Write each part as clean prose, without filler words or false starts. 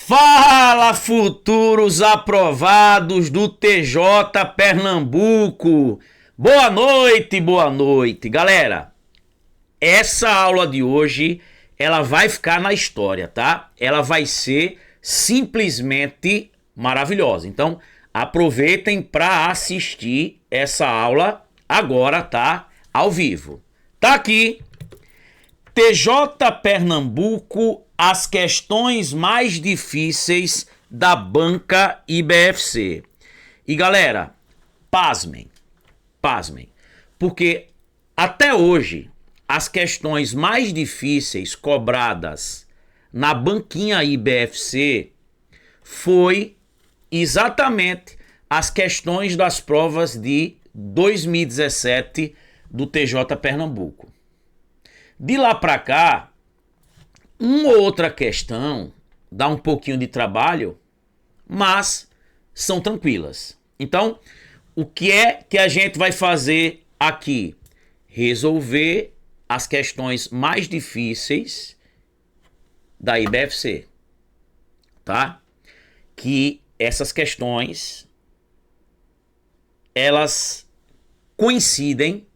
Fala, futuros aprovados do TJ Pernambuco. Boa noite, boa noite. Galera, essa aula de hoje, ela vai ficar na história, tá? Ela vai ser simplesmente maravilhosa. Então, aproveitem para assistir essa aula agora, tá? Ao vivo. Tá aqui. TJ Pernambuco, as questões mais difíceis da banca IBFC. E galera, pasmem, porque até hoje as questões mais difíceis cobradas na banquinha IBFC foi exatamente as questões das provas de 2017 do TJ Pernambuco. De lá para cá, uma ou outra questão dá um pouquinho de trabalho, mas são tranquilas. Então, o que é que a gente vai fazer aqui? Resolver as questões mais difíceis da IBFC, tá? Que essas questões, elas coincidem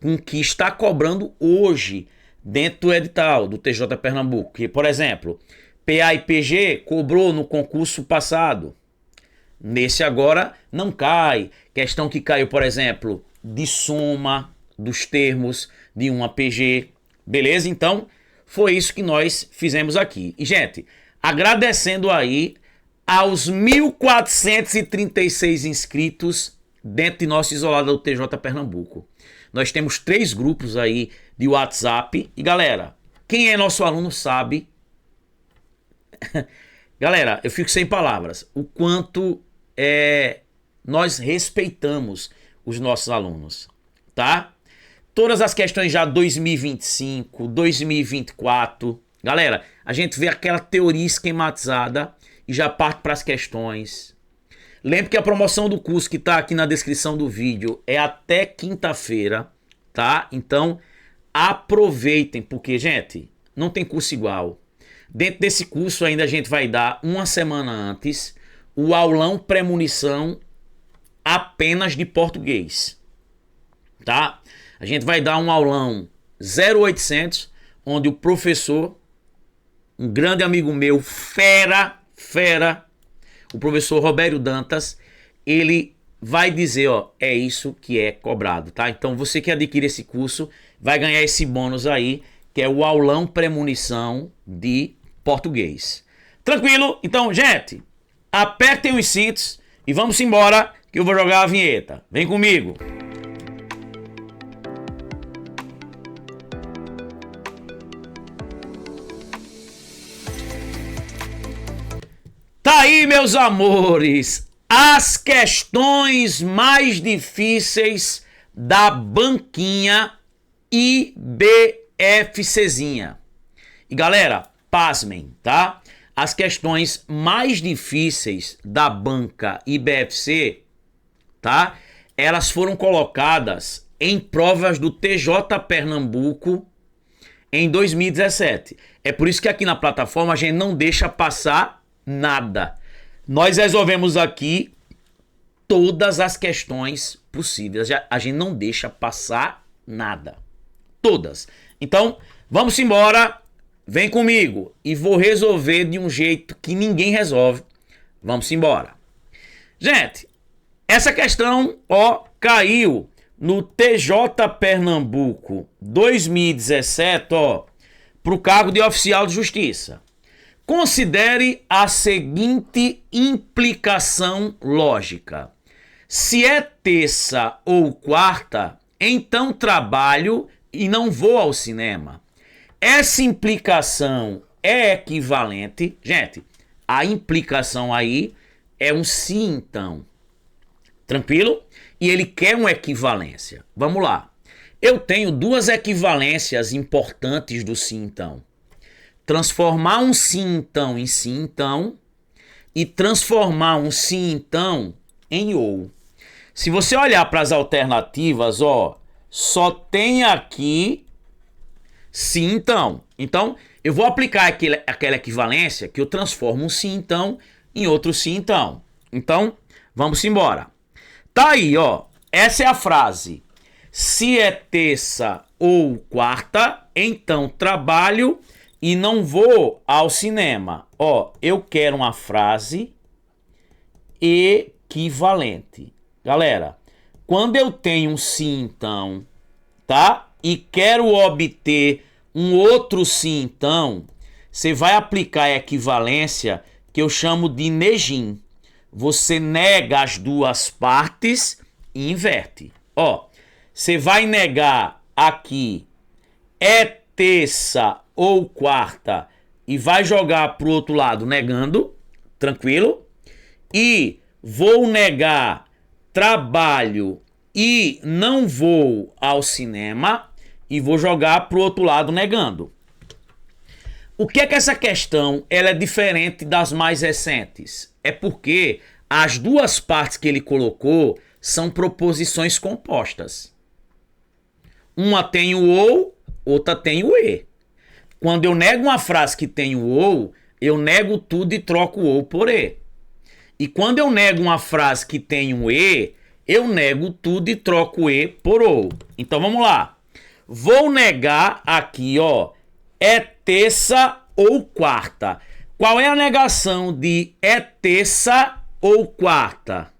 com o que está cobrando hoje dentro do edital do TJ Pernambuco. Que, por exemplo, PA e PG cobrou no concurso passado. Nesse agora não cai. Questão que caiu, por exemplo, de soma dos termos de uma PG. Beleza? Então, foi isso que nós fizemos aqui. E, gente, agradecendo aí aos 1.436 inscritos dentro de nossa isolada do TJ Pernambuco. Nós temos 3 grupos aí de WhatsApp. E galera, quem é nosso aluno sabe. Galera, eu fico sem palavras. O quanto nós respeitamos os nossos alunos, tá? Todas as questões já 2025, 2024. Galera, a gente vê aquela teoria esquematizada e já parte para as questões. Lembre que a promoção do curso que está aqui na descrição do vídeo é até quinta-feira, tá? Então, aproveitem, porque, gente, não tem curso igual. Dentro desse curso ainda a gente vai dar uma semana antes o aulão premonição apenas de português, tá? A gente vai dar um aulão 0800, onde o professor, um grande amigo meu, fera, o professor Robério Dantas, ele vai dizer, ó, é isso que é cobrado, tá? Então você que adquire esse curso vai ganhar esse bônus aí, que é o aulão premonição de português. Tranquilo? Então, gente, apertem os cintos e vamos embora que eu vou jogar a vinheta. Vem comigo. Tá aí, meus amores, as questões mais difíceis da banquinha IBFCzinha. E galera, pasmem, tá? As questões mais difíceis da banca IBFC, tá? Elas foram colocadas em provas do TJ Pernambuco em 2017. É por isso que aqui na plataforma a gente não deixa passar nada. Nós resolvemos aqui todas as questões possíveis. A gente não deixa passar nada. Todas. Então, vamos embora. Vem comigo. E vou resolver de um jeito que ninguém resolve. Vamos embora. Gente, essa questão, ó, caiu no TJ Pernambuco 2017, ó, pro cargo de oficial de justiça. Considere a seguinte implicação lógica. Se é terça ou quarta, então trabalho e não vou ao cinema. Essa implicação é equivalente. Gente, a implicação aí é um se então. Tranquilo? E ele quer uma equivalência. Vamos lá. Eu tenho 2 equivalências importantes do se então. Transformar um se então em se então e transformar um se então em ou. Se você olhar para as alternativas, ó, só tem aqui se então. Então, Eu vou aplicar aquela equivalência que eu transformo um sim então em outro sim então. Então, vamos embora. Tá aí, ó. Essa é a frase. Se é terça ou quarta, então trabalho e não vou ao cinema. Ó, eu quero uma frase equivalente. Galera, quando eu tenho um sim então, tá? E quero obter um outro sim então, você vai aplicar a equivalência que eu chamo de negim. Você nega as duas partes e inverte. Ó, você vai negar aqui é terça ou quarta e vai jogar pro outro lado negando, tranquilo? E vou negar trabalho e não vou ao cinema e vou jogar pro outro lado negando. O que é que essa questão ela é diferente das mais recentes? É porque as duas partes que ele colocou são proposições compostas. Uma tem o ou, outra tem o e. Quando eu nego uma frase que tem o ou, eu nego tudo e troco o ou por e. E quando eu nego uma frase que tem um e, eu nego tudo e troco o e por ou. Então vamos lá. Vou negar aqui, ó, é terça ou quarta. Qual é a negação de é terça ou quarta?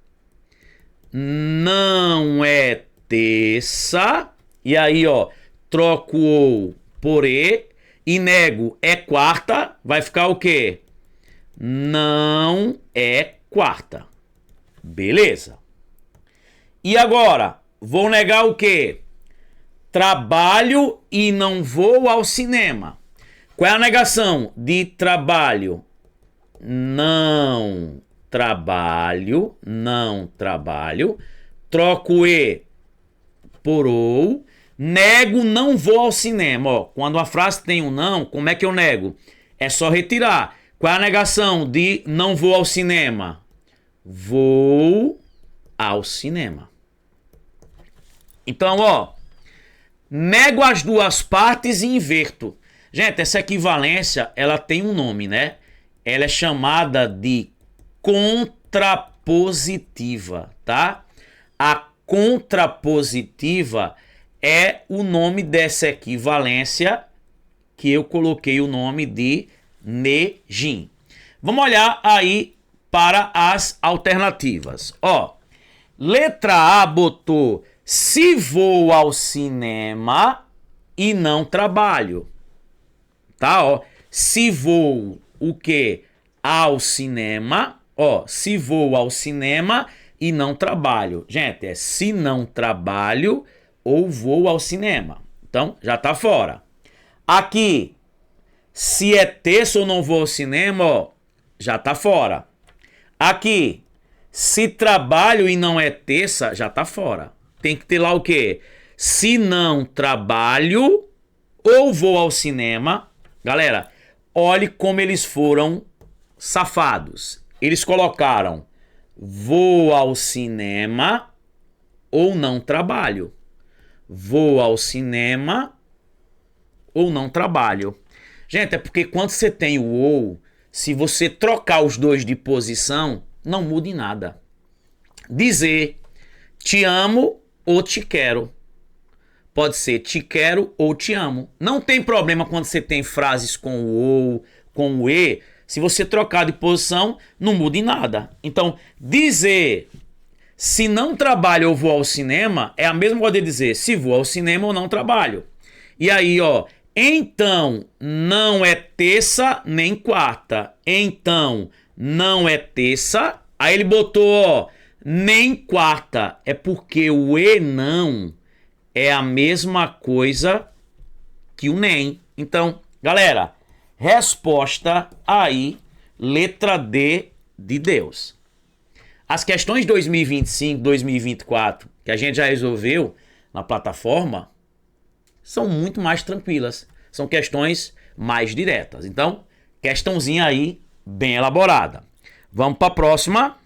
Não é terça. E aí, ó, troco o por e nego é quarta. Vai ficar o quê? Não é quarta. Beleza. E agora, vou negar o quê? Trabalho e não vou ao cinema. Qual é a negação de trabalho? Não trabalho, não trabalho. Troco e por ou. Nego, não vou ao cinema. Ó, quando a frase tem um não, como é que eu nego? É só retirar. Qual é a negação de não vou ao cinema? Vou ao cinema. Então, ó, nego as duas partes e inverto. Gente, essa equivalência, ela tem um nome, né? Ela é chamada de contrapositiva, tá? A contrapositiva é o nome dessa equivalência que eu coloquei o nome de negim. Vamos olhar aí para as alternativas. Ó, letra A botou se vou ao cinema e não trabalho. Tá, ó. Se vou o quê? Ao cinema, ó, se vou ao cinema e não trabalho. Gente, é se não trabalho ou vou ao cinema. Então, já tá fora. Aqui, se é terça ou não vou ao cinema, ó, já tá fora. Aqui, se trabalho e não é terça, já tá fora. Tem que ter lá o quê? Se não trabalho ou vou ao cinema. Galera, olhe como eles foram safados. Eles colocaram vou ao cinema ou não trabalho. Vou ao cinema ou não trabalho. Gente, é porque quando você tem o ou, se você trocar os dois de posição, não muda em nada. Dizer te amo ou te quero. Pode ser te quero ou te amo. Não tem problema quando você tem frases com o ou, com o e. Se você trocar de posição, não muda em nada. Então, dizer se não trabalho ou vou ao cinema é a mesma coisa de dizer se vou ao cinema ou não trabalho. E aí, ó, então não é terça nem quarta. Então não é terça. Aí ele botou, ó, nem quarta. É porque o e não é a mesma coisa que o nem. Então, galera, resposta aí, letra D de Deus. As questões 2025, 2024, que a gente já resolveu na plataforma, são muito mais tranquilas. São questões mais diretas. Então, questãozinha aí, bem elaborada. Vamos para a próxima.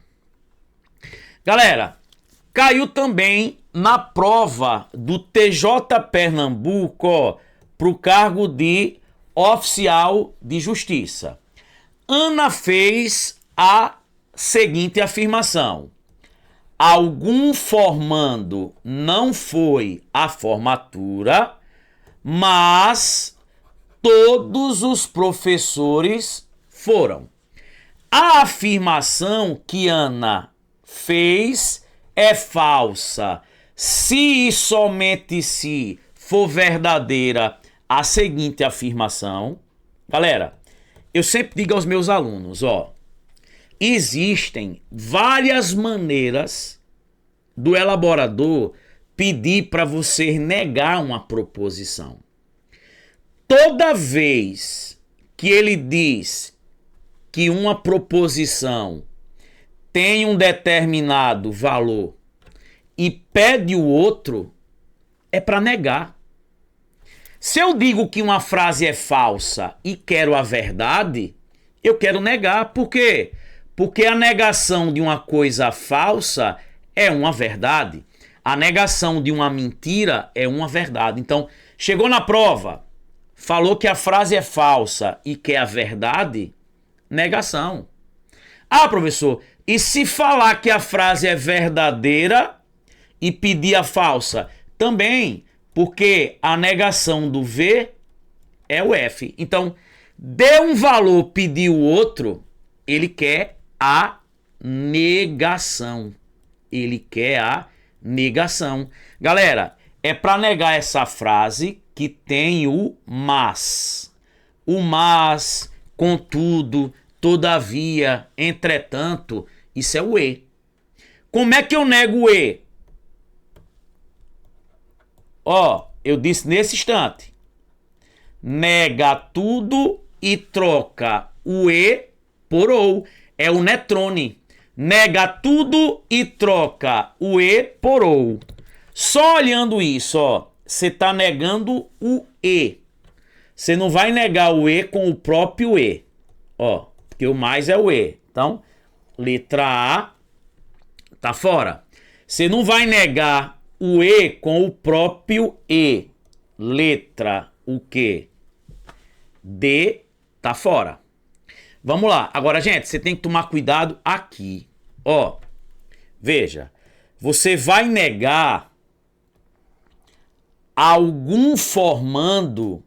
Galera, caiu também na prova do TJ Pernambuco, ó, pro cargo de oficial de justiça. Ana fez a seguinte afirmação: algum formando não foi à formatura, mas todos os professores foram. A afirmação que Ana fez é falsa se e somente se for verdadeira a seguinte afirmação. Galera, eu sempre digo aos meus alunos, existem várias maneiras do elaborador pedir para você negar uma proposição. Toda vez que ele diz que uma proposição tem um determinado valor e pede o outro, é para negar. Se eu digo que uma frase é falsa e quero a verdade, eu quero negar. Por quê? Porque a negação de uma coisa falsa é uma verdade. A negação de uma mentira é uma verdade. Então, chegou na prova, falou que a frase é falsa e quer a verdade, negação. Ah, professor, e se falar que a frase é verdadeira e pedir a falsa? Também, porque a negação do V é o F. Então, dê um valor, pedir o outro, ele quer a negação. Ele quer a negação. Galera, é para negar essa frase que tem o mas. O mas, contudo, todavia, entretanto, isso é o E. Como é que eu nego o E? Eu disse nesse instante. Nega tudo e troca o E por OU. É o netrone. Nega tudo e troca o E por OU. Só olhando isso, você está negando o E. Você não vai negar o E com o próprio E. Porque o mais é o E. Então, letra A tá fora. Você não vai negar o E com o próprio E. Letra o quê? D tá fora. Vamos lá. Agora, gente, você tem que tomar cuidado aqui. Veja. Você vai negar algum formando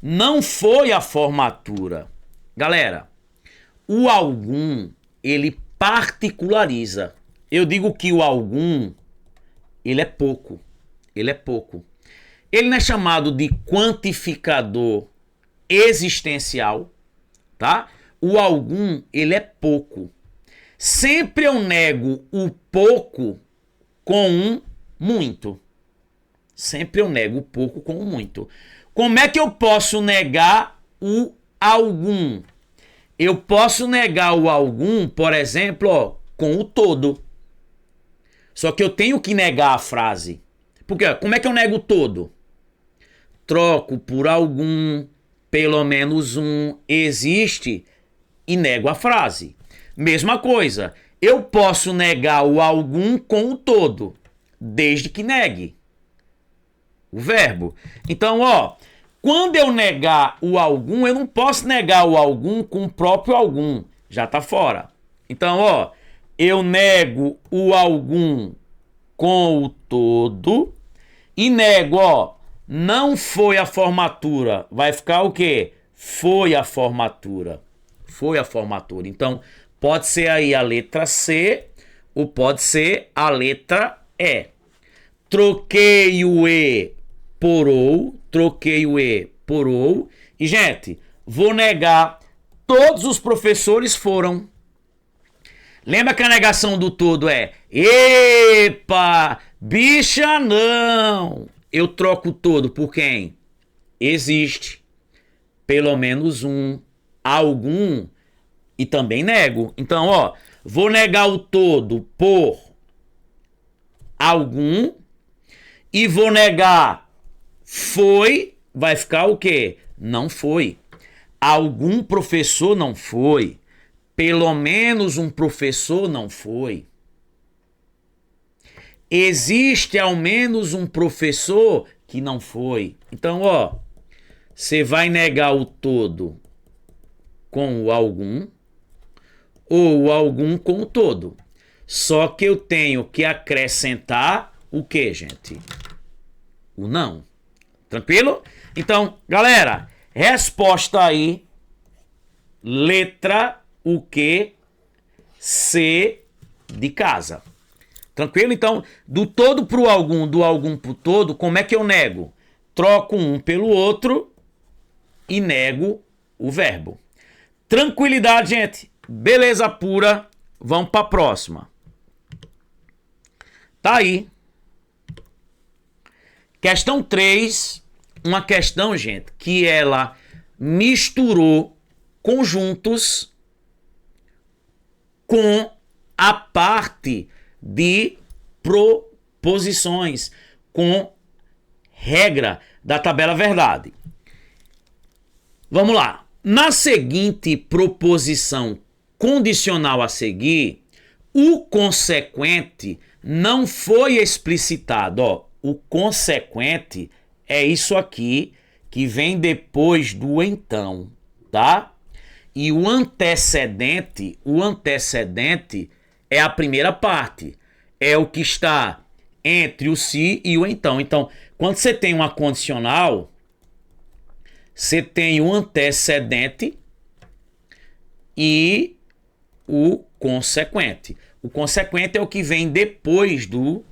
não foi a formatura. Galera, o algum, ele particulariza. Eu digo que o algum, ele é pouco. Ele é pouco. Ele não é chamado de quantificador existencial, tá? O algum, ele é pouco. Sempre eu nego o pouco com um muito. Sempre eu nego o pouco com um muito. Como é que eu posso negar o algum? Eu posso negar o algum, por exemplo, com o todo. Só que eu tenho que negar a frase. Porque como é que eu nego o todo? Troco por algum, pelo menos um, existe e nego a frase. Mesma coisa, eu posso negar o algum com o todo, desde que negue o verbo. Então, quando eu negar o algum, eu não posso negar o algum com o próprio algum. Já tá fora. Então, eu nego o algum com o todo e nego, não foi a formatura. Vai ficar o quê? Foi a formatura. Foi a formatura. Então, pode ser aí a letra C ou pode ser a letra E. Troquei o E por OU. Troquei o E por OU. E, gente, vou negar. Todos os professores foram. Lembra que a negação do todo é epa, bicha não. Eu troco todo por quem? Existe. Pelo menos um, algum, e também nego. Então, vou negar o todo por algum e vou negar foi, vai ficar o quê? Não foi. Algum professor não foi. Pelo menos um professor não foi. Existe ao menos um professor que não foi. Então, Você vai negar o todo com o algum ou o algum com o todo. Só que eu tenho que acrescentar o que, gente? O não. Tranquilo? Então, galera, resposta aí, letra o que? C de casa. Tranquilo? Então, do todo pro algum, do algum pro todo, como é que eu nego? Troco um pelo outro e nego o verbo. Tranquilidade, gente. Beleza pura. Vamos para a próxima. Tá aí. Questão 3. Uma questão, gente, que ela misturou conjuntos com a parte de proposições, com regra da tabela verdade. Vamos lá. Na seguinte proposição condicional a seguir, o consequente não foi explicitado. Ó, o consequente é isso aqui que vem depois do então, tá? E o antecedente é a primeira parte. É o que está entre o se e o então. Então, quando você tem uma condicional, você tem o antecedente e o consequente. O consequente é o que vem depois do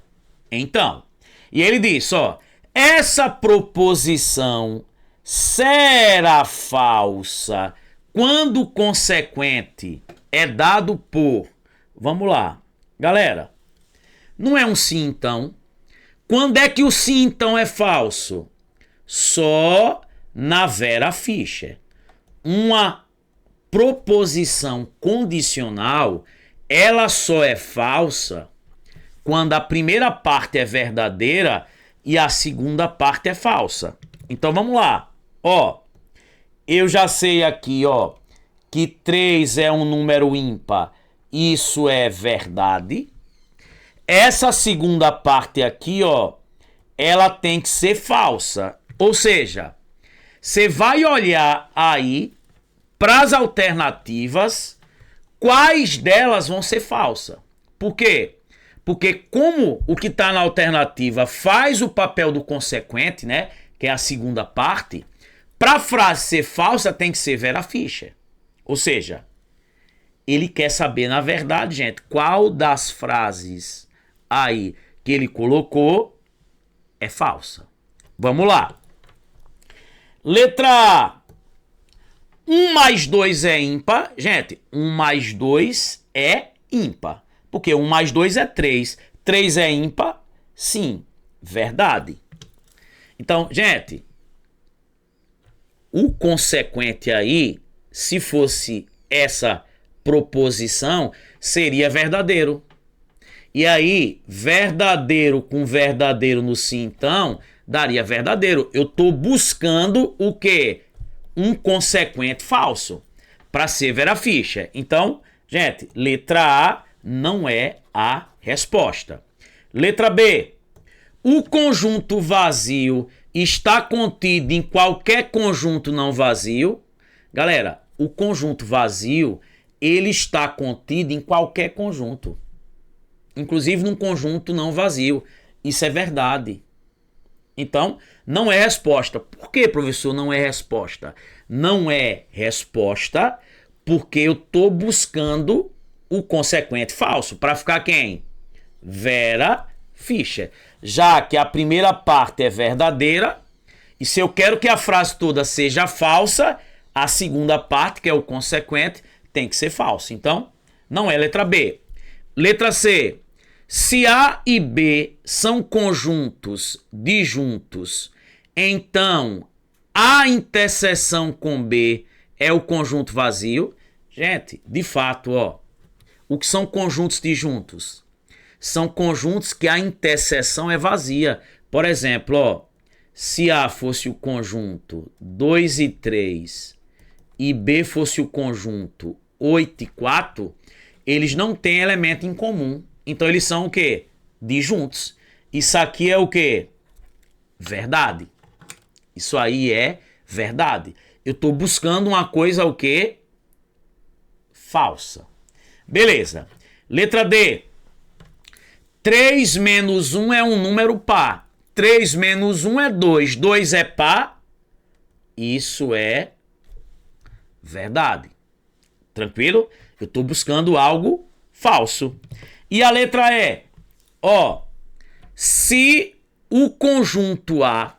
então. E ele diz, ó, essa proposição será falsa quando o consequente é dado por... Vamos lá. Galera, não é um sim então. Quando é que o sim então é falso? Só na Vera Fischer. Uma proposição condicional, ela só é falsa quando a primeira parte é verdadeira e a segunda parte é falsa. Então vamos lá. Ó, eu já sei aqui, ó, que 3 é um número ímpar. Isso é verdade. Essa segunda parte aqui, ó, ela tem que ser falsa. Ou seja, você vai olhar aí para as alternativas, quais delas vão ser falsas. Por quê? Porque como o que está na alternativa faz o papel do consequente, né, que é a segunda parte, para a frase ser falsa tem que ser Vera Fischer. Ou seja, ele quer saber, na verdade, gente, qual das frases aí que ele colocou é falsa. Vamos lá. Letra A. 1 mais 2 é ímpar. Gente, 1 mais 2 é ímpar. Porque 1 mais 2 é 3. 3 é ímpar? Sim, verdade. Então, gente, o consequente aí, se fosse essa proposição, seria verdadeiro. E aí, verdadeiro com verdadeiro no sim, então, daria verdadeiro. Eu estou buscando o quê? Um consequente falso para ser Vera Fischer. Então, gente, letra A não é a resposta. Letra B. O conjunto vazio está contido em qualquer conjunto não vazio. Galera, o conjunto vazio, ele está contido em qualquer conjunto. Inclusive num conjunto não vazio. Isso é verdade. Então, não é resposta. Por que, professor, não é resposta? Não é resposta porque eu estou buscando o consequente falso. Para ficar quem? Vera Fischer. Já que a primeira parte é verdadeira, e se eu quero que a frase toda seja falsa, a segunda parte, que é o consequente, tem que ser falsa. Então, não é letra B. Letra C. Se A e B são conjuntos disjuntos, então a interseção com B é o conjunto vazio. Gente, de fato, ó, o que são conjuntos disjuntos? São conjuntos que a interseção é vazia. Por exemplo, ó, se A fosse o conjunto 2 e 3 e B fosse o conjunto 8 e 4, eles não têm elemento em comum. Então eles são o quê? Disjuntos. Isso aqui é o quê? Verdade. Isso aí é Verdade. Eu estou buscando uma coisa o quê? Falsa. Beleza. Letra D. 3 menos 1 é um número par. 3 menos 1 é 2. 2 é par. Isso é verdade. Tranquilo? Eu estou buscando algo falso. E a letra E. Ó, se o conjunto A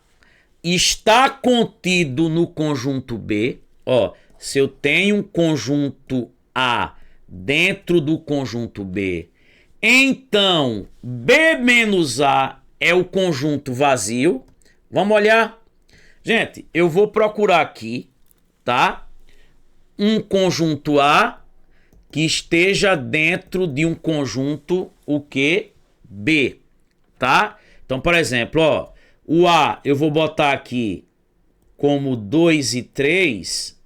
está contido no conjunto B, ó, se eu tenho um conjunto A dentro do conjunto B, então B menos A é o conjunto vazio. Vamos olhar? Gente, eu vou procurar aqui, tá? Um conjunto A que esteja dentro de um conjunto o que? B, tá? Então, por exemplo, ó, o A eu vou botar aqui como 2 e 3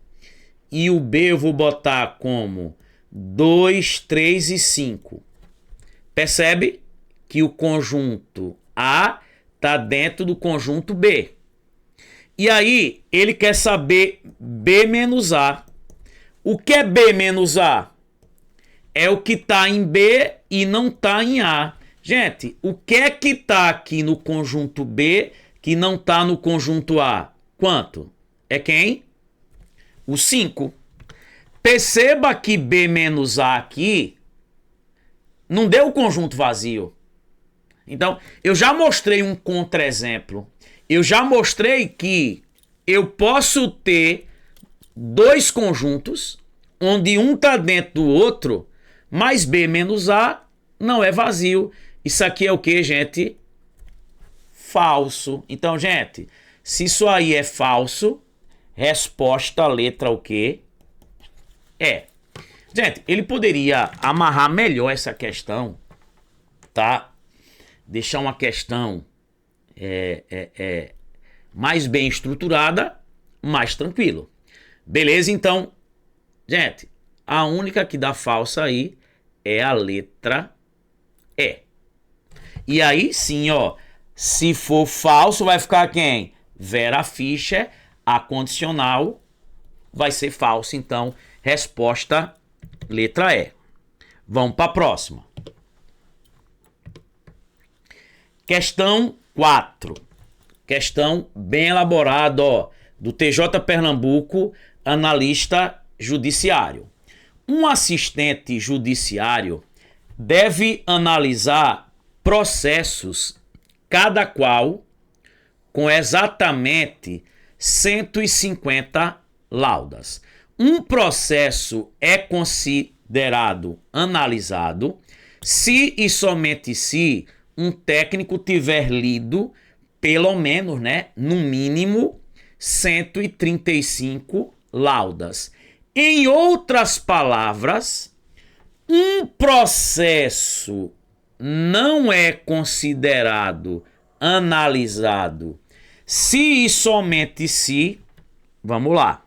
e o B eu vou botar como 2, 3 e 5. Percebe que o conjunto A está dentro do conjunto B. E aí, ele quer saber B menos A. O que é B menos A? É o que está em B e não está em A. Gente, o que é que está aqui no conjunto B que não está no conjunto A? Quanto? É quem? O 5. Perceba que B menos A aqui não deu o conjunto vazio. Então, eu já mostrei um contra-exemplo. Eu já mostrei que eu posso ter dois conjuntos, onde um está dentro do outro, mas B menos A não é vazio. Isso aqui é o que, gente? Falso. Então, gente, se isso aí é falso, resposta letra o quê? É. Gente, ele poderia amarrar melhor essa questão, tá? Deixar uma questão mais bem estruturada, mais tranquilo. Beleza? Então, gente, a única que dá falsa aí é a letra E. E aí sim, ó, se for falso vai ficar quem? Vera Fischer, a condicional vai ser falso. Então, resposta letra E. Vamos para a próxima. Questão 4. Questão bem elaborada, ó, do TJ Pernambuco, analista judiciário. Um assistente judiciário deve analisar processos, cada qual com exatamente 150 laudas. Um processo é considerado analisado se e somente se um técnico tiver lido pelo menos, né, no mínimo 135 laudas. Em outras palavras, um processo não é considerado analisado se e somente se... Vamos lá.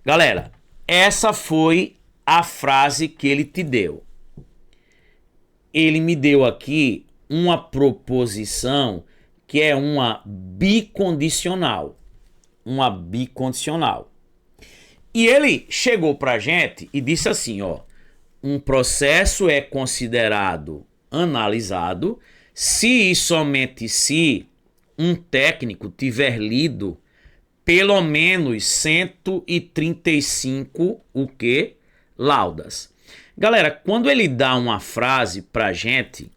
Galera, essa foi a frase que ele te deu. Ele me deu aqui uma proposição que é uma bicondicional. Uma bicondicional. E ele chegou pra gente e disse assim, ó, um processo é considerado analisado se e somente se um técnico tiver lido pelo menos 135 o quê? Laudas. Galera, quando ele dá uma frase pra gente,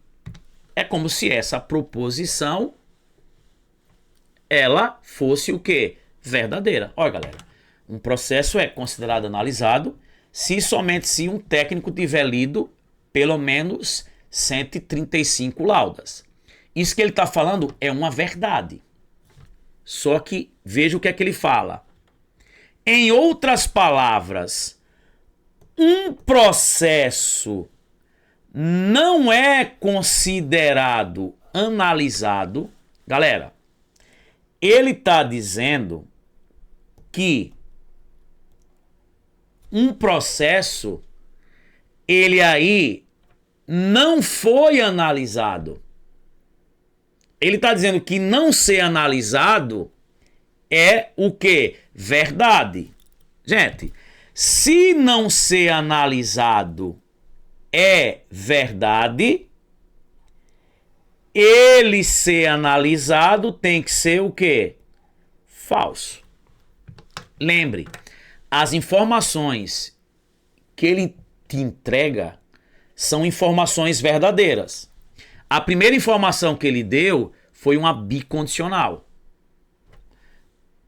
é como se essa proposição ela fosse o quê? Verdadeira. Olha, galera, um processo é considerado analisado se somente se um técnico tiver lido pelo menos 135 laudas. Isso que ele está falando é uma verdade. Só que veja o que é que ele fala. Em outras palavras, um processo não é considerado analisado. Galera, ele está dizendo que um processo, ele aí não foi analisado. Ele está dizendo que não ser analisado é o que? Verdade. Gente, se não ser analisado é verdade, ele ser analisado tem que ser o quê? Falso. Lembre, as informações que ele te entrega são informações verdadeiras. A primeira informação que ele deu foi uma bicondicional.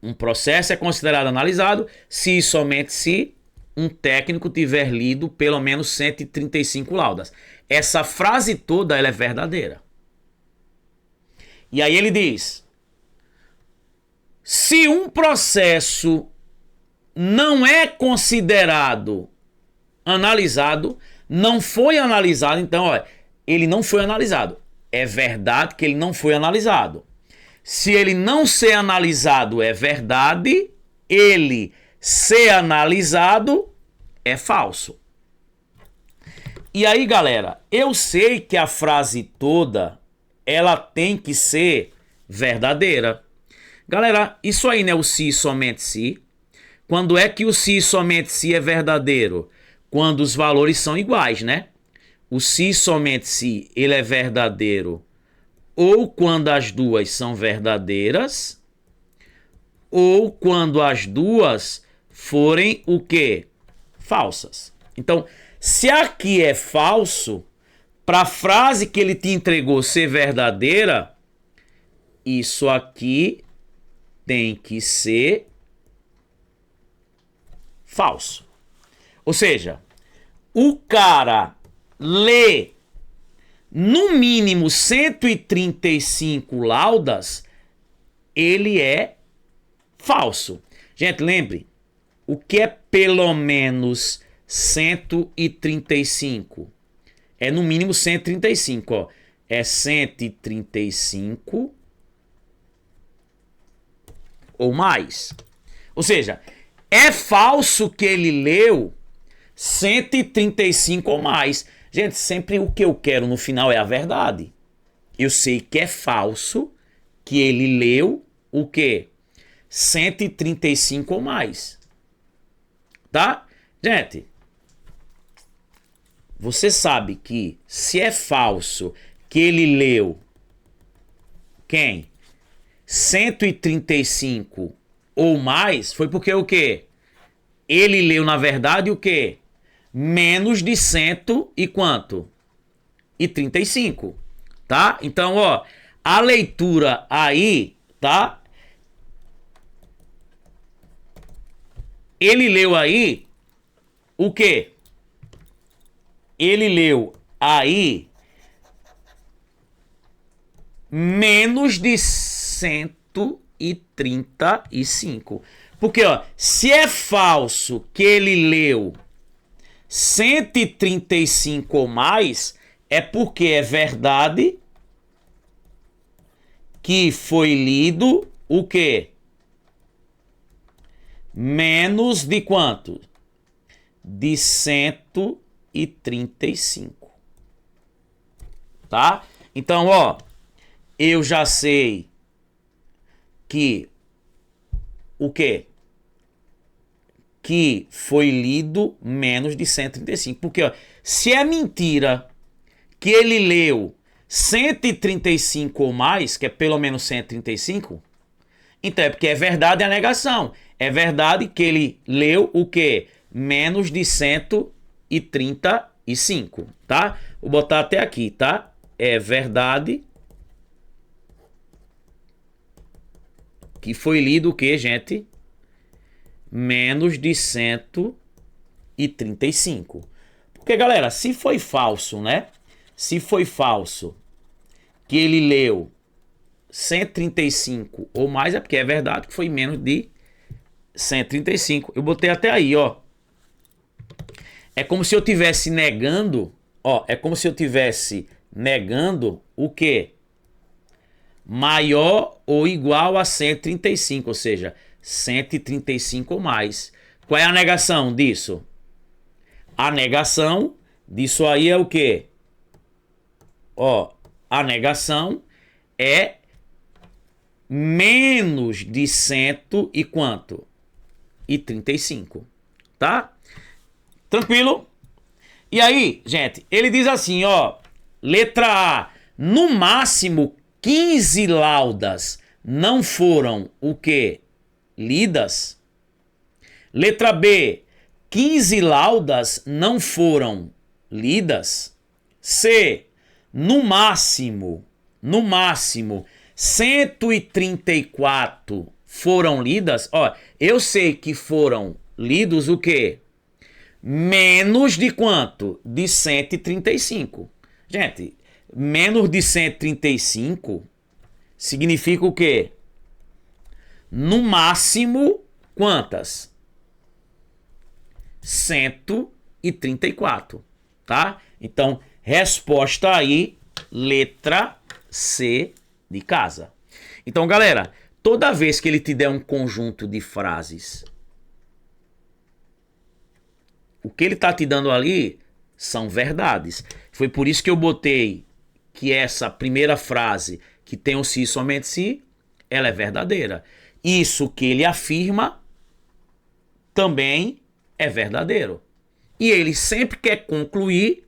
Um processo é considerado analisado se e somente se um técnico tiver lido pelo menos 135 laudas. Essa frase toda ela é verdadeira. E aí ele diz: se um processo não é considerado analisado, não foi analisado, então, olha, ele não foi analisado. É verdade que ele não foi analisado. Se ele não ser analisado é verdade, ele ser analisado é falso. E aí, galera, eu sei que a frase toda ela tem que ser verdadeira. Galera, isso aí não é o se e somente se. Quando é que o se e somente se é verdadeiro? Quando os valores são iguais, né? O se e somente se ele é verdadeiro ou quando as duas são verdadeiras, ou quando as duas forem o quê? Falsas. Então, se aqui é falso, para a frase que ele te entregou ser verdadeira, isso aqui tem que ser falso. Ou seja, o cara lê no mínimo 135 laudas, ele é falso. Gente, lembre, o que é pelo menos 135? É no mínimo 135, ó. É 135 ou mais. Ou seja, é falso que ele leu 135 ou mais. Gente, sempre o que eu quero no final é a verdade. Eu sei que é falso que ele leu o quê? 135 ou mais. Tá? Gente, você sabe que se é falso que ele leu quem? 135 ou mais, foi porque o quê? Ele leu, na verdade, o quê? Menos de 100 e quanto? E 35, tá? Então, ó, a leitura aí, tá? Ele leu aí o quê? Ele leu aí menos de 135. Porque, ó, se é falso que ele leu 135 ou mais, é porque é verdade que foi lido o quê? Menos de quanto? De 135. Tá? Então, ó, eu já sei que o quê? Que foi lido menos de 135. Porque, ó, se é mentira que ele leu 135 ou mais, que é pelo menos 135, então é porque é verdade a negação. É verdade que ele leu o quê? Menos de 135, tá? Vou botar até aqui, tá? É verdade que foi lido o quê, gente? Menos de 135. Porque, galera, se foi falso, né? Se foi falso que ele leu 135 ou mais, é porque é verdade que foi menos de 135. Eu botei até aí, ó. É como se eu tivesse negando, ó, é como se eu tivesse negando o quê? Maior ou igual a 135, ou seja, 135 ou mais. Qual é a negação disso? A negação disso aí é o quê? Ó, a negação é menos de cento e quanto? E 35, tá? Tranquilo? E aí, gente, ele diz assim, ó, letra A, no máximo 15 laudas não foram o quê? Lidas. Letra B, 15 laudas não foram lidas. C, no máximo, 134 foram lidas. Ó, eu sei que foram lidos o quê? Menos de quanto? De 135. Gente, menos de 135 significa o quê? No máximo, quantas? 134, tá? Então, resposta aí, letra C de casa. Então, galera, toda vez que ele te der um conjunto de frases, o que ele tá te dando ali são verdades. Foi por isso que eu botei que essa primeira frase, que tem o se somente se, ela é verdadeira. Isso que ele afirma também é verdadeiro. E ele sempre quer concluir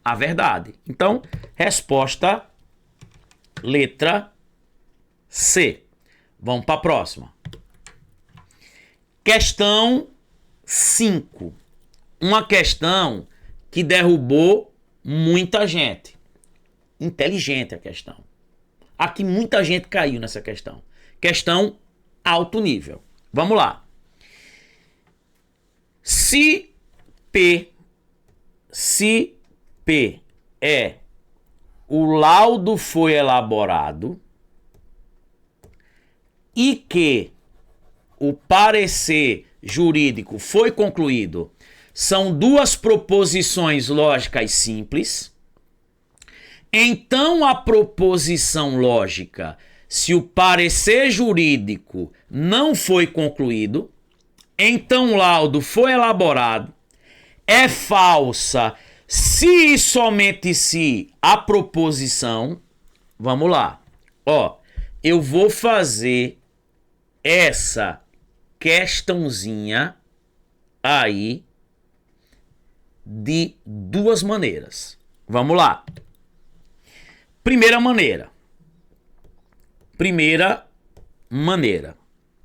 a verdade. Então, resposta letra C. Vamos para a próxima. Questão 5. Uma questão que derrubou muita gente. Inteligente a questão. Aqui muita gente caiu nessa questão. Questão alto nível. Vamos lá. Se P é o laudo foi elaborado e que o parecer jurídico foi concluído, são duas proposições lógicas simples. Então a proposição lógica, se o parecer jurídico não foi concluído, então o laudo foi elaborado, é falsa se e somente se a proposição. Vamos lá. Ó, eu vou fazer essa questãozinha aí de duas maneiras. Vamos lá. Primeira maneira.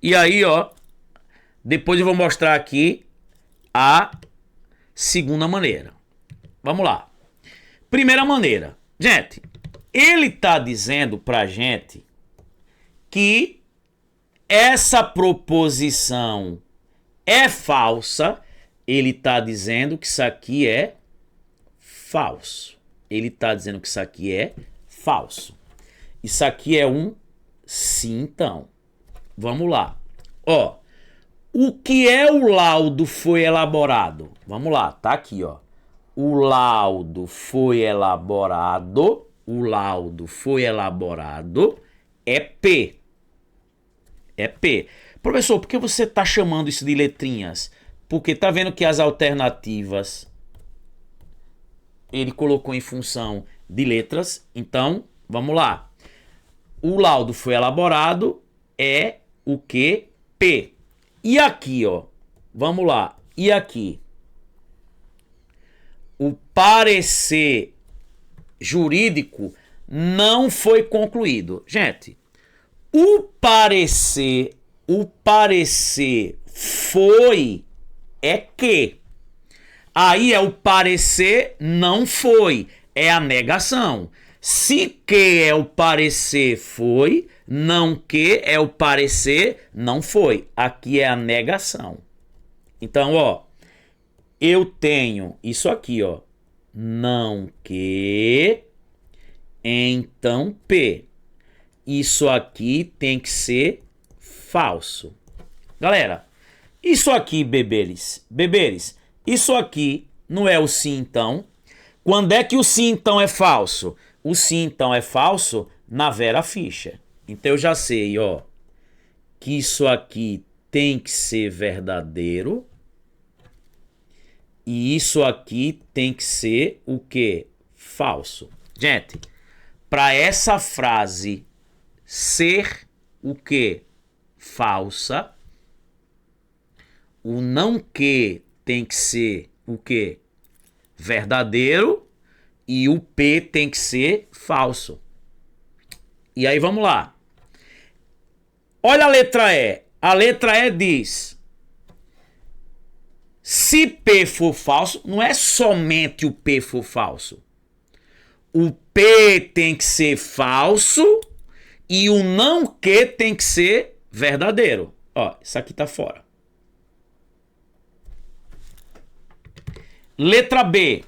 E aí, ó, depois eu vou mostrar aqui a segunda maneira. Vamos lá. Primeira maneira. Gente, ele tá dizendo pra gente que essa proposição é falsa. Ele tá dizendo que isso aqui é falso. Ele tá dizendo que isso aqui é falso. Isso aqui é um sim, então. Vamos lá. Ó, o que é o laudo foi elaborado? Vamos lá, tá aqui, ó. O laudo foi elaborado. O laudo foi elaborado é P. É P. Professor, por que você está chamando isso de letrinhas? Porque tá vendo que as alternativas ele colocou em função de letras. Então, vamos lá. O laudo foi elaborado é o que? P. E aqui, ó. Vamos lá. E aqui? O parecer jurídico não foi concluído. Gente, o parecer foi é que. Aí é o parecer não foi, é a negação. Se que é o parecer foi, não que é o parecer não foi. Aqui é a negação. Então, ó, eu tenho isso aqui, ó. Não que, então P. Isso aqui tem que ser falso. Galera, isso aqui, beberes, isso aqui não é o sim, então. Quando é que o sim, então, é falso? O sim, então, é falso na Vera Fischer. Então, eu já sei, ó, que isso aqui tem que ser verdadeiro. E isso aqui tem que ser o quê? Falso. Gente, para essa frase ser o que? Falsa. O não que tem que ser o que? Verdadeiro. E o P tem que ser falso. E aí vamos lá. Olha a letra E. A letra E diz: se P for falso, não é somente o P for falso. O P tem que ser falso e o não que tem que ser verdadeiro. Ó, isso aqui tá fora. Letra B.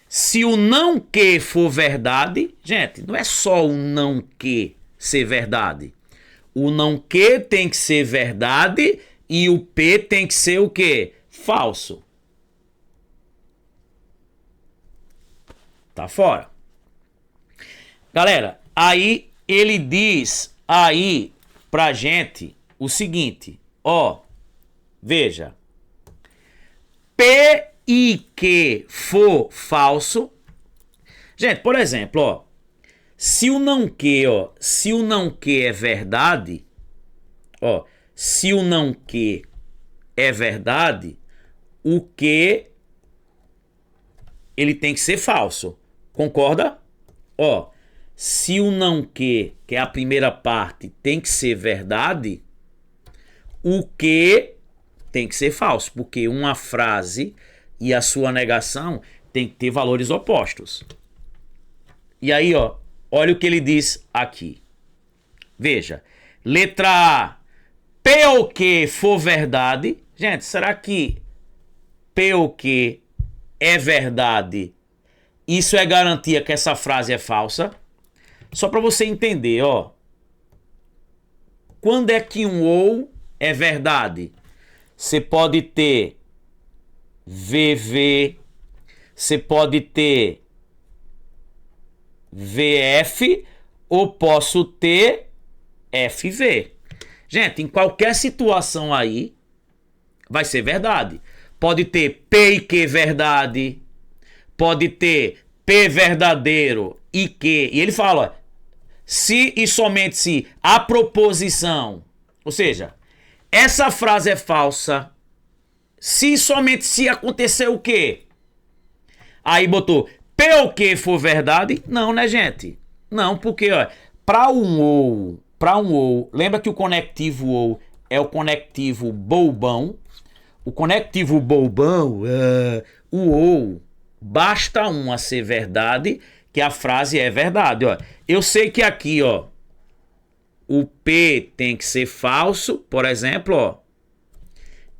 Se o não que for verdade, gente, não é só o não que ser verdade. O não que tem que ser verdade e o P tem que ser o quê? Falso. Tá fora. Galera, aí ele diz aí pra gente o seguinte, ó, veja. P e que for falso. Gente, por exemplo, ó, se o não que, ó, se o não que é verdade, ó, se o não que é verdade, o que ele tem que ser falso. Concorda? Ó, se o não que é a primeira parte, tem que ser verdade, o que tem que ser falso, porque uma frase e a sua negação tem que ter valores opostos. E aí, ó, olha o que ele diz aqui. Veja, letra A, P ou que for verdade. Gente, será que P ou que é verdade? Isso é garantia que essa frase é falsa? Só para você entender, ó. Quando é que um ou é verdade? Você pode ter VV, você pode ter VF ou posso ter FV. Gente, em qualquer situação aí vai ser verdade. Pode ter P e Q verdade, pode ter P verdadeiro e Q. E ele fala, se e somente se a proposição, ou seja, essa frase é falsa, se e somente se acontecer o quê? Aí botou P ou Q for verdade? Não, né, gente? Não, porque, ó, para um ou, lembra que o conectivo ou é o conectivo bobão? O conectivo bobão, o ou, basta um a ser verdade, que a frase é verdade, ó. Eu sei que aqui, ó, o P tem que ser falso, por exemplo, ó,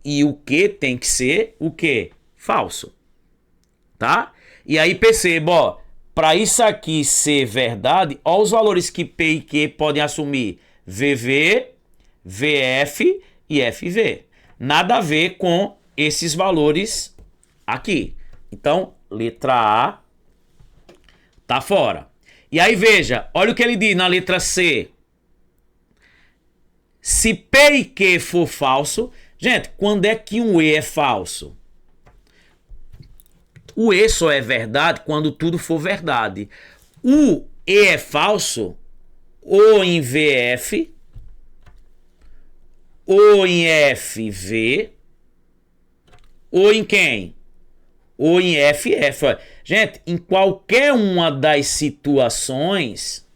e o Q tem que ser o quê? Falso, tá? E aí perceba, ó, para isso aqui ser verdade, ó os valores que P e Q podem assumir: VV, VF e FV. Nada a ver com esses valores aqui. Então, letra A tá fora. E aí veja, olha o que ele diz na letra C. Se P e Q for falso, gente, quando é que um E é falso? O E só é verdade quando tudo for verdade. O E é falso ou em VF, ou em FV, ou em quem? Ou em FF. Gente, em qualquer uma das situações,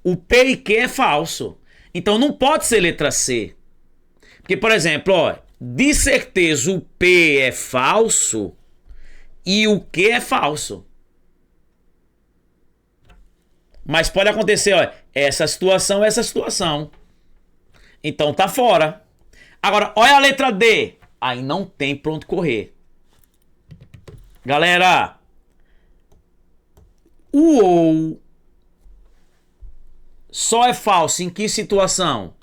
o P e Q é falso. Então não pode ser letra C. Porque, por exemplo, ó, de certeza o P é falso e o Q é falso. Mas pode acontecer, ó, essa situação. Então tá fora. Agora, olha a letra D. Aí não tem pra onde correr. Galera, o ou só é falso em que situação?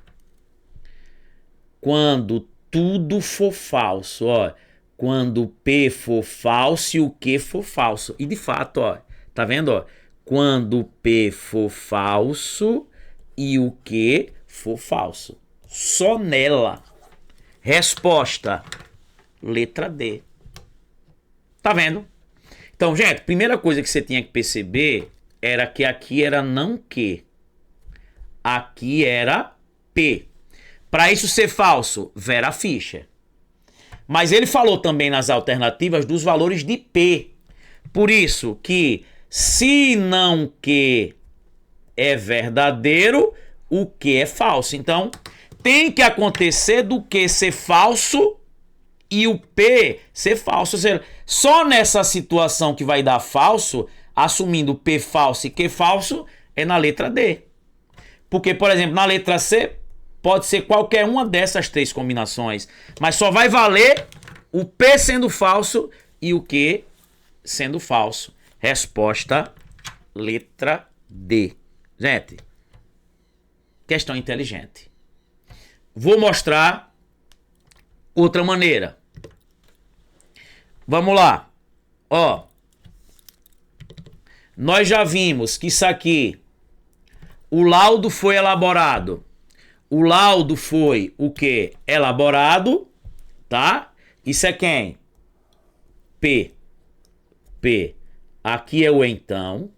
Quando tudo for falso, ó. Quando o P for falso e o Q for falso. E de fato, ó, tá vendo, ó? Quando o P for falso e o Q for falso. Só nela. Resposta, letra D. Tá vendo? Então, gente, primeira coisa que você tinha que perceber era que aqui era não que. Aqui era P. Para isso ser falso, Vera Fischer. Mas ele falou também nas alternativas dos valores de P. Por isso que se não Q é verdadeiro, o Q é falso. Então, tem que acontecer do Q ser falso e o P ser falso. Ou seja, só nessa situação que vai dar falso, assumindo P falso e Q falso, é na letra D. Porque, por exemplo, na letra C, pode ser qualquer uma dessas três combinações. Mas só vai valer o P sendo falso e o Q sendo falso. Resposta, letra D. Gente, questão inteligente. Vou mostrar outra maneira. Vamos lá. Ó, nós já vimos que isso aqui, o laudo foi elaborado. O laudo foi o quê? Elaborado, tá? Isso é quem? P. P. Aqui é o então.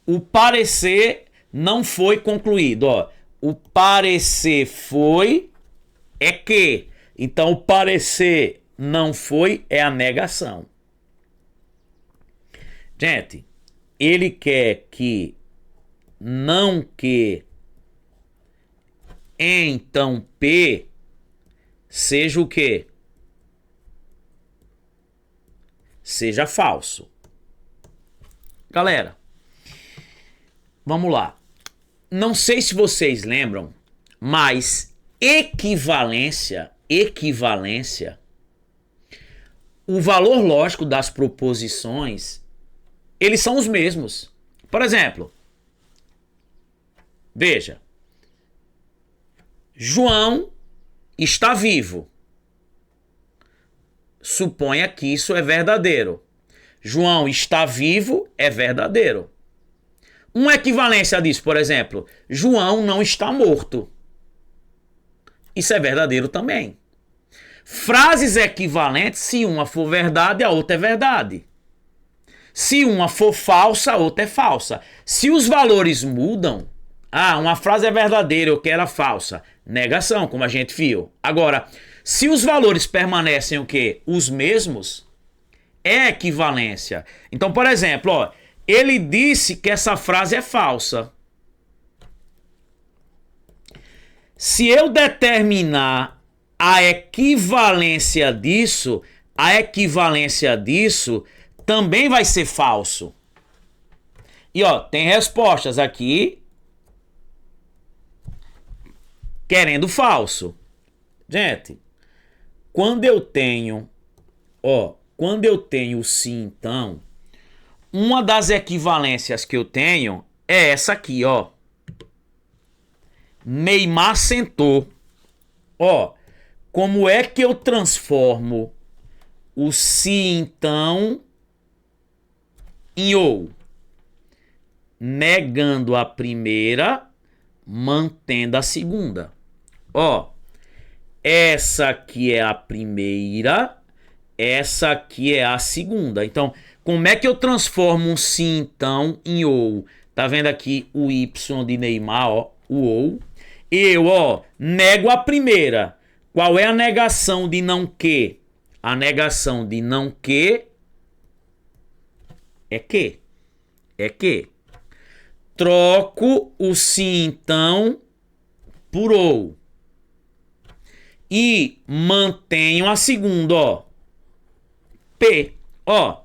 O parecer não foi concluído, ó. O parecer foi é que. Então o parecer não foi é a negação. Gente, ele quer que não que então P seja o quê? Seja falso. Galera, vamos lá. Não sei se vocês lembram, mas equivalência, o valor lógico das proposições, eles são os mesmos. Por exemplo, veja, João está vivo. Suponha que isso é verdadeiro. João está vivo é verdadeiro. Uma equivalência disso, por exemplo, João não está morto. Isso é verdadeiro também. Frases equivalentes, se uma for verdade, a outra é verdade. Se uma for falsa, a outra é falsa. Se os valores mudam, uma frase é verdadeira, eu quero a falsa. Negação, como a gente viu. Agora, se os valores permanecem o quê? Os mesmos, é equivalência. Então, por exemplo, ó, ele disse que essa frase é falsa. Se eu determinar a equivalência disso também vai ser falso. E ó, tem respostas aqui querendo falso. Gente, quando eu tenho sim, então, uma das equivalências que eu tenho é essa aqui, ó. Neymar sentou. Ó, como é que eu transformo o se então em ou? Negando a primeira, mantendo a segunda. Ó, essa aqui é a primeira, essa aqui é a segunda. Então, como é que eu transformo um se então em ou? Tá vendo aqui o Y de Neymar, ó, o ou. Eu, ó, nego a primeira. Qual é a negação de não que? A negação de não que é que. É que. Troco o se então por ou. E mantenho a segunda, ó. P. Ó.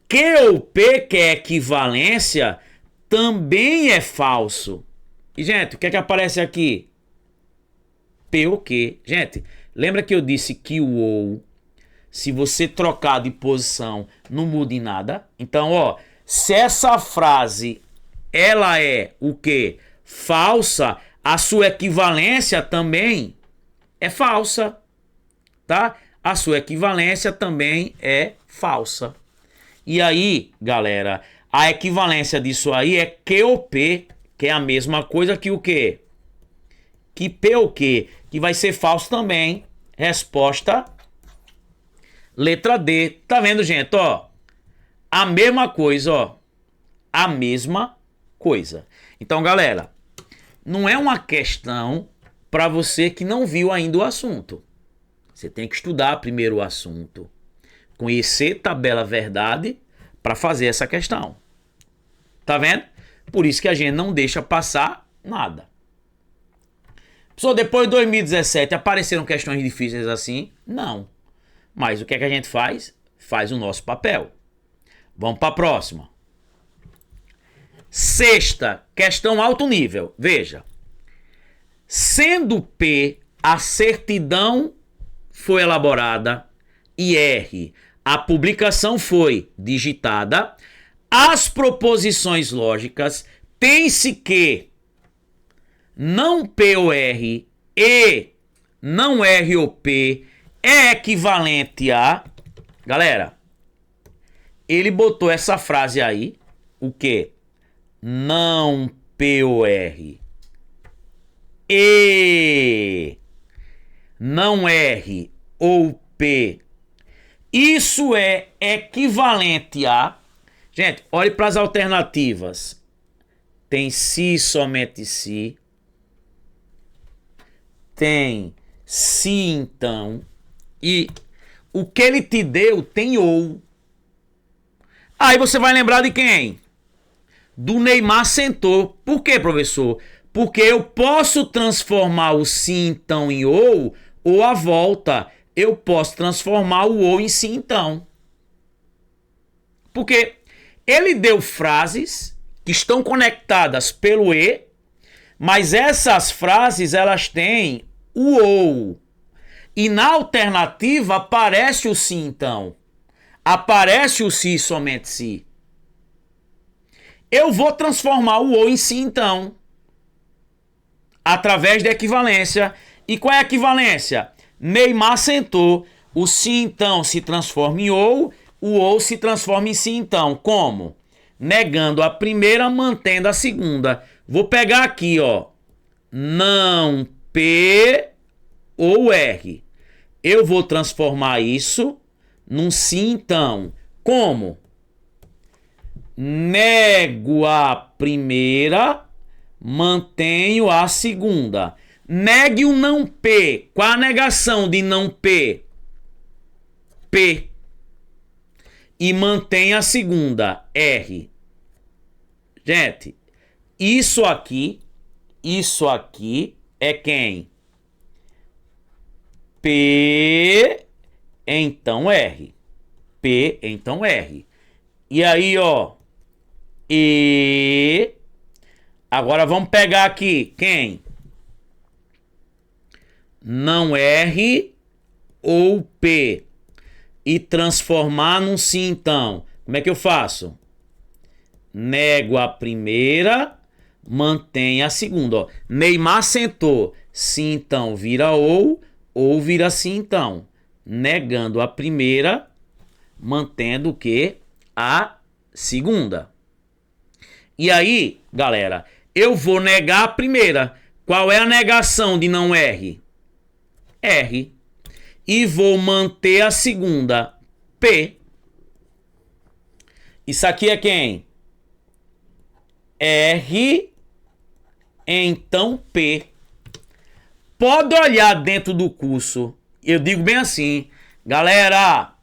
Que ou P, que é equivalência, também é falso. E, gente, o que é que aparece aqui? P ou Q. Gente, lembra que eu disse que o ou, se você trocar de posição, não muda em nada? Então, ó, se essa frase, ela é o quê? Falsa, a sua equivalência também é falsa, tá? A sua equivalência também é falsa. E aí, galera, a equivalência disso aí é Q ou P, que é a mesma coisa que o quê? Que P ou Q, que vai ser falso também. Resposta, letra D. Tá vendo, gente? Ó, a mesma coisa, ó. A mesma coisa. Então, galera, não é uma questão para você que não viu ainda o assunto. Você tem que estudar primeiro o assunto, conhecer tabela verdade para fazer essa questão. Tá vendo? Por isso que a gente não deixa passar nada. Só depois de 2017 apareceram questões difíceis assim? Não. Mas o que é que a gente faz? Faz o nosso papel. Vamos para a próxima. Sexta, questão alto nível. Veja. Sendo P a certidão foi elaborada e R a publicação foi digitada, as proposições lógicas tem-se que não P ou R e não R ou P é equivalente a... Galera, ele botou essa frase aí, o quê? Não P ou R e não R ou P. Isso é equivalente a... Gente, olhe para as alternativas. Tem se, somente se. Tem se, então. E o que ele te deu tem ou. Aí você vai lembrar de quem? Do Neymar sentou. Por quê, professor? Porque eu posso transformar o se, então em ou a volta. Eu posso transformar o ou em se, então. Porque ele deu frases que estão conectadas pelo e, mas essas frases elas têm o ou. E na alternativa aparece o se, então. Aparece o se, somente se. Eu vou transformar o ou em se, então. Através da equivalência. E qual é a equivalência? Neymar sentou. O se, então, se transforma em ou. O ou se transforma em se, então. Como? Negando a primeira, mantendo a segunda. Vou pegar aqui, ó. Não P ou R. Eu vou transformar isso num se, então. Como? Nego a primeira, mantenho a segunda. Negue o não P. Qual a negação de não P? P. E mantenha a segunda, R. Gente, isso aqui é quem? P, então R. P, então R. E aí, ó, E. Agora vamos pegar aqui, quem? Não R ou P. E transformar num se, então. Como é que eu faço? Nego a primeira, mantém a segunda. Ó. Neymar sentou. Se, então, vira ou vira se, então. Negando a primeira, mantendo o quê? A segunda. E aí, galera, eu vou negar a primeira. Qual é a negação de não R? R. E vou manter a segunda, P. Isso aqui é quem? R, então P. Pode olhar dentro do curso. Eu digo bem assim, galera,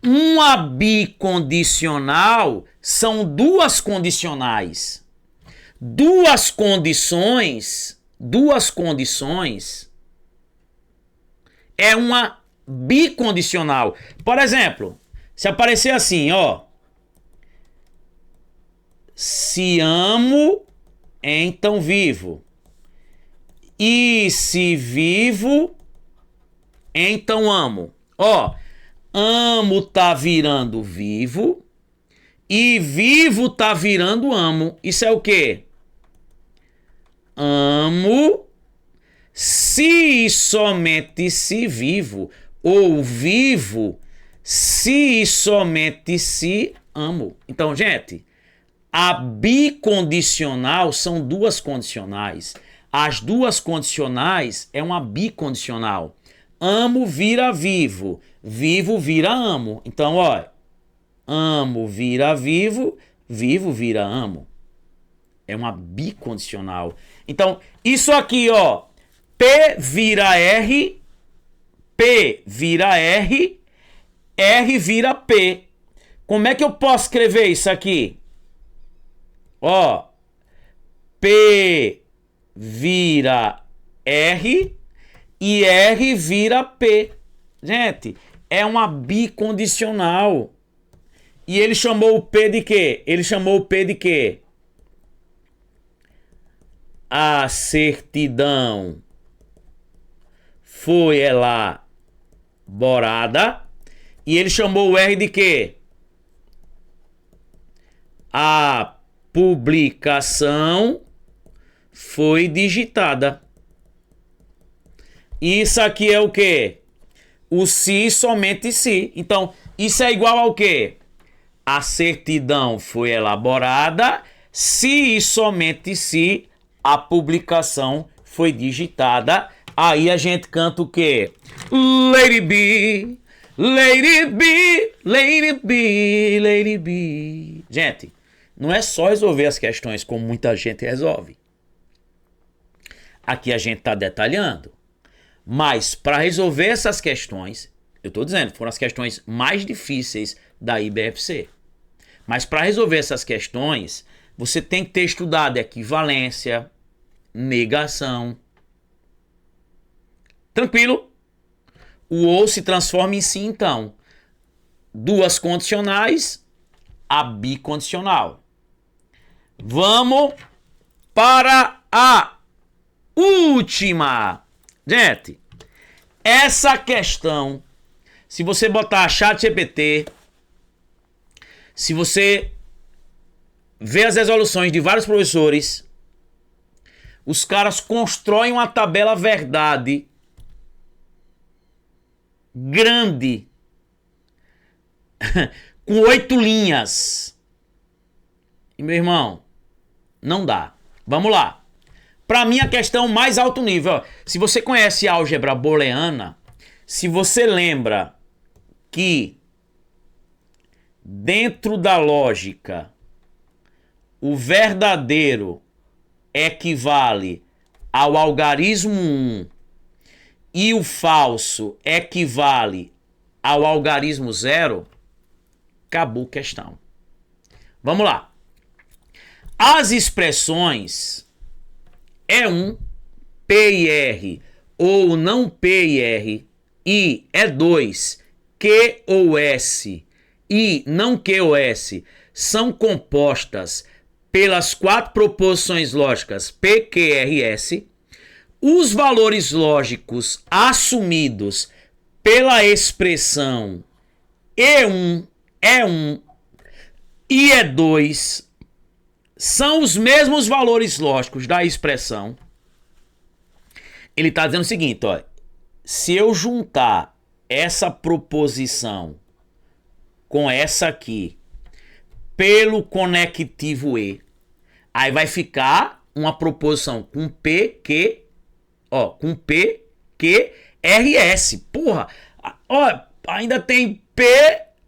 uma bicondicional são duas condicionais. Duas condições é uma bicondicional. Por exemplo, se aparecer assim, ó. Se amo, então vivo. E se vivo, então amo. Ó, amo tá virando vivo. E vivo tá virando amo. Isso é o quê? Amo se e somente se vivo, ou vivo se e somente se amo. Então, gente, a bicondicional são duas condicionais. As duas condicionais é uma bicondicional. Amo vira vivo, vivo vira amo. Então, ó, amo vira vivo, vivo vira amo. É uma bicondicional. Então, isso aqui, ó. P vira R, P vira R, R vira P. Como é que eu posso escrever isso aqui? Ó. P vira R e R vira P. Gente, é uma bicondicional. E ele chamou o P de quê? Ele chamou o P de quê? A certidão foi elaborada. E ele chamou o R de quê? A publicação foi digitada. Isso aqui é o quê? O se, somente se. Então, isso é igual ao quê? A certidão foi elaborada se e somente se a publicação foi digitada. Aí a gente canta o quê? Lady B, Lady B, Lady B, Lady B. Gente, não é só resolver as questões como muita gente resolve. Aqui a gente está detalhando. Mas para resolver essas questões, eu estou dizendo, foram as questões mais difíceis da IBFC. Mas para resolver essas questões, você tem que ter estudado equivalência, negação. Tranquilo? O ou se transforma em si, então. Duas condicionais, a bicondicional. Vamos para a última. Gente, essa questão, se você botar ChatGPT, se você ver as resoluções de vários professores, os caras constroem uma tabela verdade grande, com 8 linhas. E, meu irmão, não dá. Vamos lá. Para mim, a questão mais alto nível. Ó, se você conhece álgebra booleana, se você lembra que dentro da lógica, o verdadeiro equivale ao algarismo 1 e o falso equivale ao algarismo 0, acabou a questão. Vamos lá. As expressões E1, P e R, ou não P e R, e E2, Q ou S, e não Q ou S, são compostas pelas 4 proposições lógicas P, Q, R e S. Os valores lógicos assumidos pela expressão E1, E1 e E2 são os mesmos valores lógicos da expressão. Ele está dizendo o seguinte, ó, se eu juntar essa proposição com essa aqui pelo conectivo E, aí vai ficar uma proposição com P, Q, ó, com P, Q, R, S. Porra, ó, ainda tem P,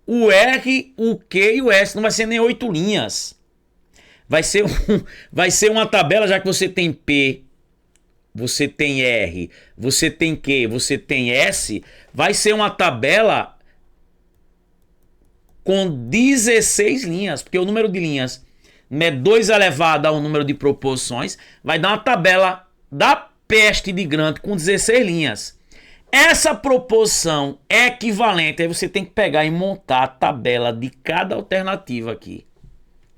o R, o Q e o S. Não vai ser nem 8 linhas. Vai ser uma tabela, já que você tem P, você tem R, você tem Q, você tem S. Vai ser uma tabela com 16 linhas, porque o número de linhas é 2 elevado ao número de proposições. Vai dar uma tabela da peste de grande com 16 linhas. Essa proposição é equivalente, aí você tem que pegar e montar a tabela de cada alternativa aqui.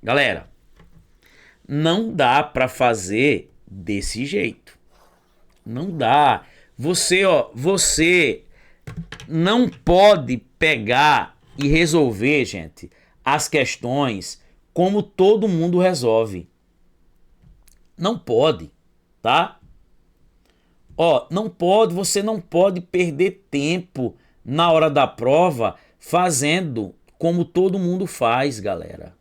Galera, não dá para fazer desse jeito. Não dá. Você não pode pegar e resolver, gente, as questões como todo mundo resolve. Não pode, tá? Ó, não pode, você não pode perder tempo na hora da prova fazendo como todo mundo faz, galera.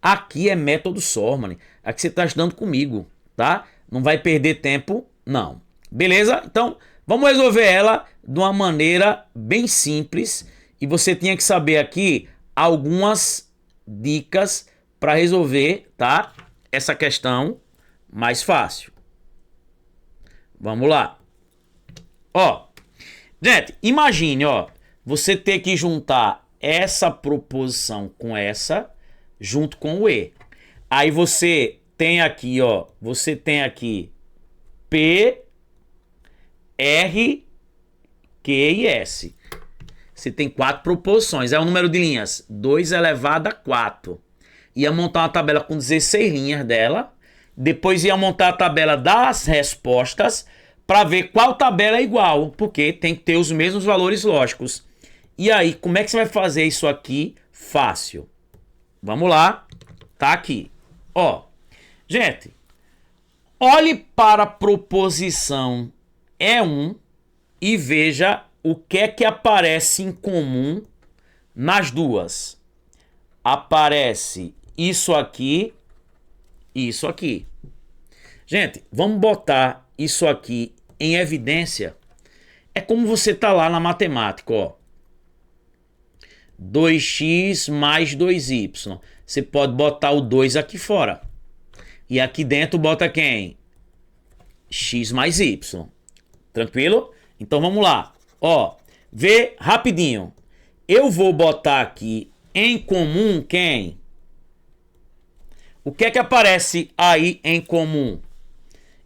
Aqui é método Sorman. Aqui você está estudando comigo, tá? Não vai perder tempo, não. Beleza? Então, vamos resolver ela de uma maneira bem simples. E você tinha que saber aqui algumas dicas para resolver, tá? essa questão mais fácil. Vamos lá. Ó, gente, imagine, ó, você ter que juntar essa proposição com essa, junto com o E. Aí você tem aqui, ó, você tem aqui P, R, Q e S. Você tem 4 proposições. É o número de linhas 2 elevado a 4. Ia montar uma tabela com 16 linhas dela. Depois ia montar a tabela das respostas para ver qual tabela é igual. Porque tem que ter os mesmos valores lógicos. E aí, como é que você vai fazer isso aqui? Fácil. Vamos lá. Tá aqui. Ó. Gente, olhe para a proposição E1 e veja o que é que aparece em comum nas duas. Aparece isso aqui e isso aqui. Gente, vamos botar isso aqui em evidência. É como você tá lá na matemática, ó. 2x mais 2y. Você pode botar o 2 aqui fora. E aqui dentro bota quem? X mais y. Tranquilo? Então vamos lá. Ó, vê rapidinho. Eu vou botar aqui em comum quem? O que é que aparece aí em comum?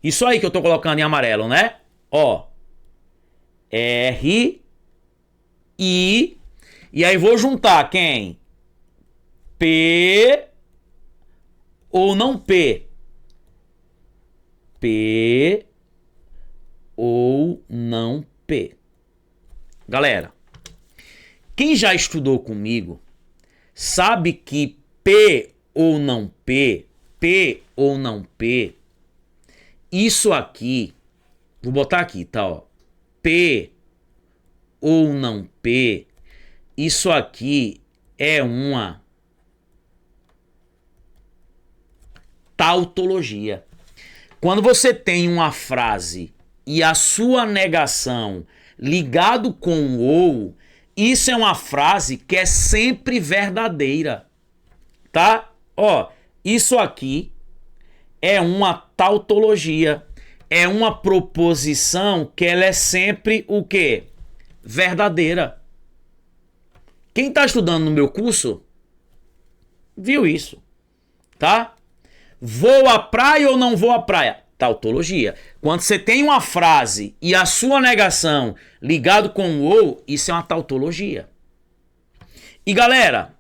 Isso aí que eu tô colocando em amarelo, né? Ó. R, I. E aí vou juntar quem? P ou não P? P ou não P. Galera, quem já estudou comigo sabe que P ou não P, P ou não P, isso aqui, vou botar aqui, tá, ó. P ou não P, isso aqui é uma tautologia. Quando você tem uma frase e a sua negação ligado com ou, isso é uma frase que é sempre verdadeira, tá? Ó, isso aqui é uma tautologia, é uma proposição que ela é sempre o quê? Verdadeira. Quem tá estudando no meu curso viu isso, tá? Vou à praia ou não vou à praia? Tautologia. Quando você tem uma frase e a sua negação ligado com o ou, isso é uma tautologia. E galera,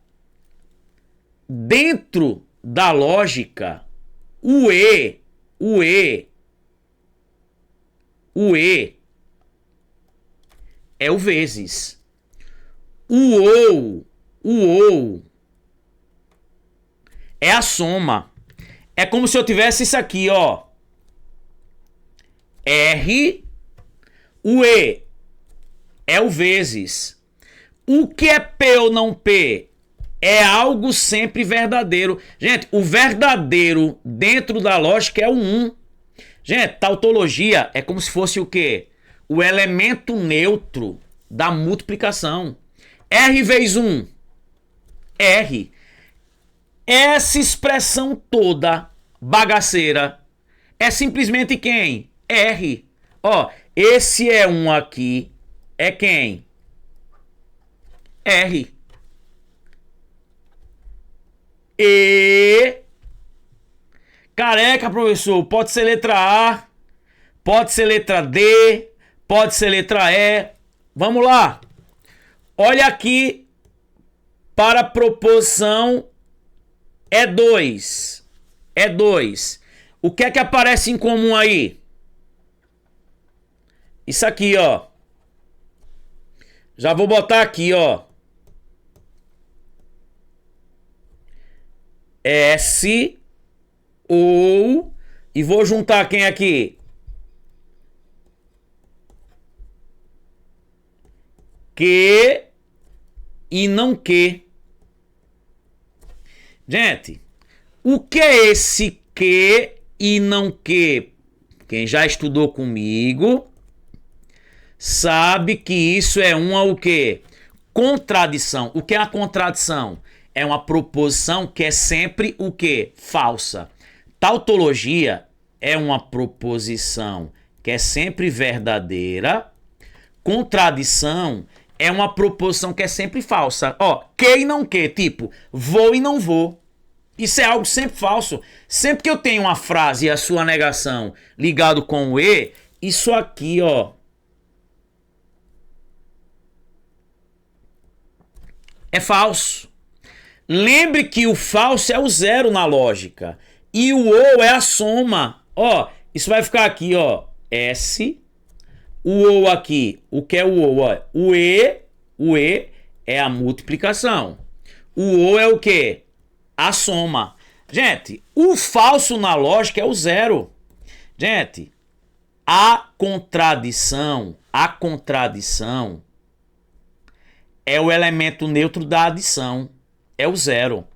dentro da lógica, o E é o vezes. O ou é a soma. É como se eu tivesse isso aqui, ó. R, o E é o vezes. O que é P ou não P? É algo sempre verdadeiro. Gente, o verdadeiro dentro da lógica é o 1. Gente, tautologia é como se fosse o quê? O elemento neutro da multiplicação. R vezes 1. R. Essa expressão toda bagaceira é simplesmente quem? R. Ó, esse é um aqui é quem? R. E. Careca, professor, pode ser letra A, pode ser letra D, pode ser letra E. Vamos lá. Olha aqui para a proposição E2. E2. O que é que aparece em comum aí? Isso aqui, ó. Já vou botar aqui, ó. S ou e vou juntar quem aqui? Que e não que. Gente, o que é esse que e não que? Quem já estudou comigo sabe que isso é uma o quê? Contradição. O que é a contradição? É uma proposição que é sempre o quê? Falsa. Tautologia é uma proposição que é sempre verdadeira. Contradição é uma proposição que é sempre falsa. Ó, que e não que, tipo, vou e não vou. Isso é algo sempre falso. Sempre que eu tenho uma frase e a sua negação ligado com o e, isso aqui, ó, é falso. Lembre que o falso é o zero na lógica. E o ou é a soma. Ó, isso vai ficar aqui, ó, S. O ou aqui, o que é o ou? Ó, o e é a multiplicação. O ou é o que? A soma. Gente, o falso na lógica é o zero. Gente, a contradição é o elemento neutro da adição. É o zero.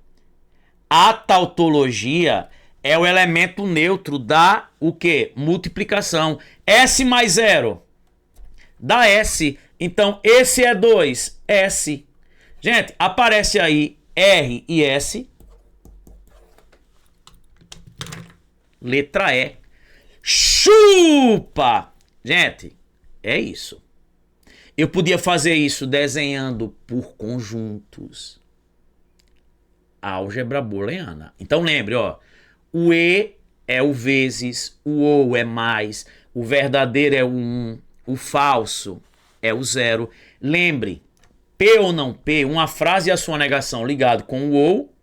A tautologia é o elemento neutro da o quê? Multiplicação. S mais zero dá S. Então, esse é 2, S. Gente, aparece aí R e S. Letra E. Chupa! Gente, é isso. Eu podia fazer isso desenhando por conjuntos. Álgebra booleana. Então lembre, ó. O E é o vezes, o ou é mais, o verdadeiro é o 1, o falso é o 0. Lembre, P ou não P, uma frase e a sua negação ligado com o ou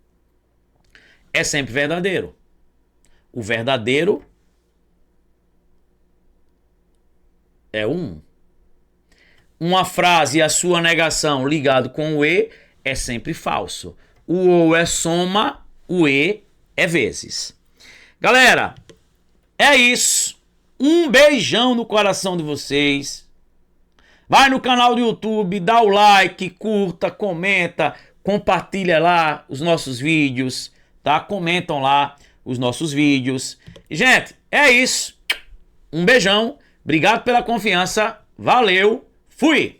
é sempre verdadeiro. O verdadeiro é o 1. Uma frase e a sua negação ligado com o e é sempre falso. O ou é soma, o e é vezes. Galera, é isso. Um beijão no coração de vocês. Vai no canal do YouTube, dá o like, curta, comenta, compartilha lá os nossos vídeos, tá? Comentam lá os nossos vídeos. E, gente, é isso. Um beijão. Obrigado pela confiança. Valeu. Fui.